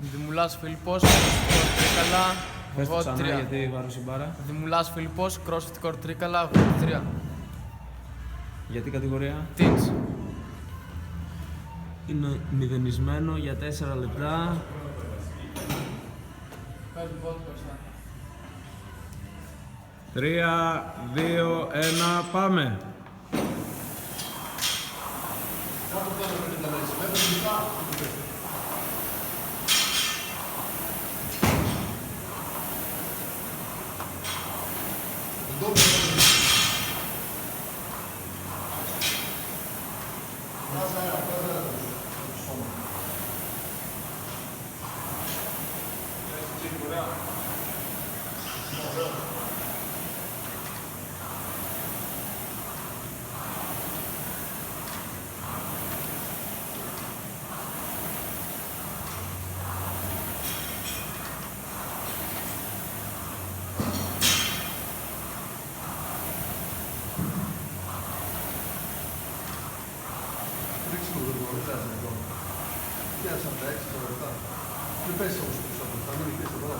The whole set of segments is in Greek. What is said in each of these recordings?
Δημουλάς Φίλιππος, CrossFit Τρίκαλα, Πες το 83. ξανά γιατί βάρωσε η μπάρα. Δημουλάς Φίλιππος, CrossFit Τρίκαλα, 83. Γιατί κατηγορία. Teens. Είναι μηδενισμένο για 4 λεπτά. 3, 2, 1, πάμε. Δεν πέσει όμως πίσω από αυτά, μην νικήσεις εδώ.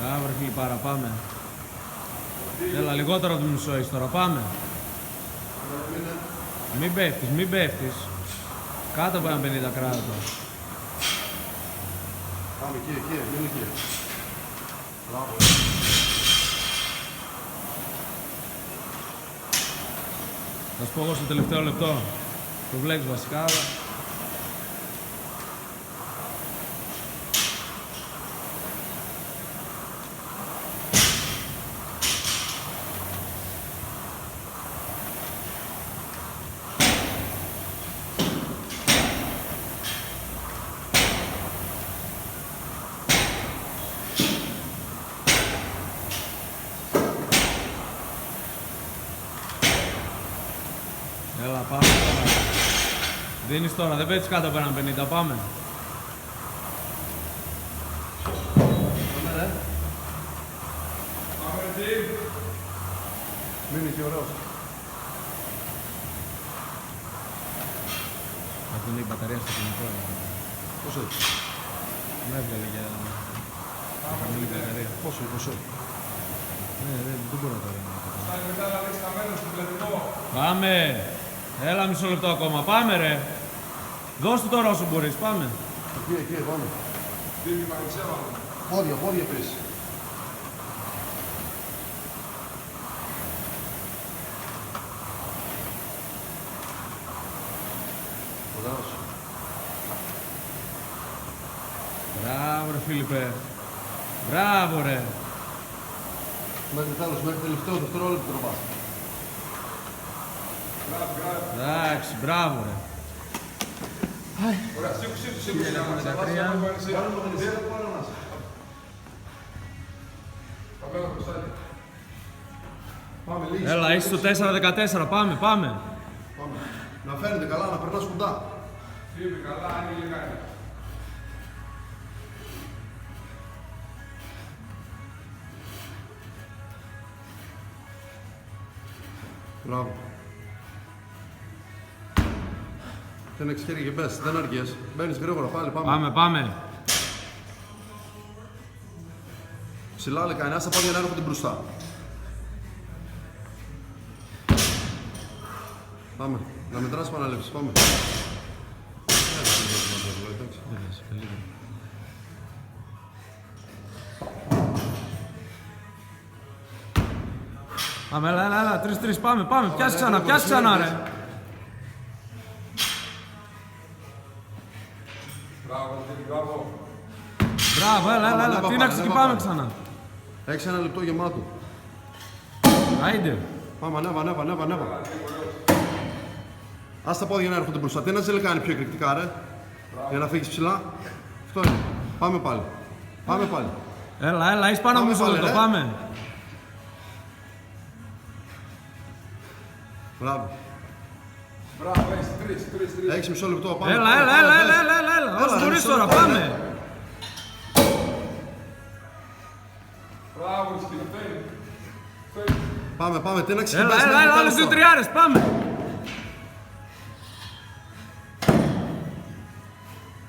Μπράβο ρε Φιλιππάρα, πάμε. Έλα, λιγότερο από το μισό έχεις τώρα, πάμε. Μην πέφτεις, μην πέφτεις. Κάτω από ένα 50 κράτο. Πάμε εκεί, μην εκεί. Μπράβο. Θα σου πω εγώ στο τελευταίο λεπτό. Το βλέπεις βασικά. Έλα, πάμε τώρα. Δίνεις τώρα, δεν πέτεις κάτω από έναν 50, πάμε. Πάμε ρε. Πάμε ρε. Μην είναι και ωραίος. Αυτή είναι η μπαταρία στο κινητό. Πώς έτσι. Με έβγαλε για χαμηλή μπαταρία. Πόσο. Ναι, δεν μπορώ τώρα. Πάμε! Έλα μισό λεπτό ακόμα. Πάμε ρε! Δώσ' του τώρα όσο μπορείς. Πάμε. Εκεί, πάμε. Πόδια πες. Ωραίος. Μπράβο ρε Φίλιππε. Μπράβο ρε. Μέχρι τέλος, μέχρι τελευταίο δευτερόλεπτο τραβάς. Εντάξει, μπράβο ρε. Ωραία, σήκω. Κάνω το γλυκό, πάνω να είσαι. Πάμε λίγη. Έλα, είσαι στο 4-14. Πάμε, πάμε. Να φαίνεται καλά, να περνάς κοντά. Φύγει καλά, άνοιγε λιγάκι. Μπράβο. Δεν έχεις χέρι και μπες, δεν αργείς. Μπαίνεις γρήγορα, πάλι πάμε. Πάμε, πάμε. Ψηλά λεκάνη, άστα πόδια να έρχονται μπροστά. Πάμε, να μετράς επαναλήψεις, πάμε. Πάμε, έλα, 3-3, πάμε, πιάσ' ξανά, ρε. Μπράβο, μπράβο. Μπράβο, έλα, ανέβα τίναξε πάλι, και ανέβα πάμε πάλι. ξανά. Έχεις ένα λεπτό γεμάτο. Άιντε. Πάμε, ανέβα. Ας τα πόδια να έρχονται μπροστά. Τι να σε κάνει πιο εκρηκτικά, ρε. Για να φύγεις ψηλά. Αυτό είναι. Πάμε πάλι. Έλα, έχεις πάνω από Πάμε μισό πάλι, λεπτό, ρε. πάμε. Μπράβο. Μπράβο, έχεις τρεις. Έχεις μισό λεπτό. Πάμε. Έλα, όσο ρε, μπορείς μισό τώρα, λεπτό, πάμε. ρε. Μπράβο, σκυλοφέρει. Πάμε. Τι να Έλα, ξεκινάς. άλλες 2-3 πάμε.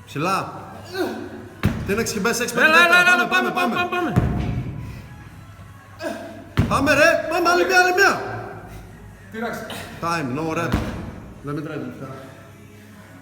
Ψηλά. Τι να ξεκινάς, 6-5. Έλα, πάμε. Πάμε, ρε. Πάμε, άλλη μια. Τύραξε. Time, no rep. Δεν μετράει τελευταία.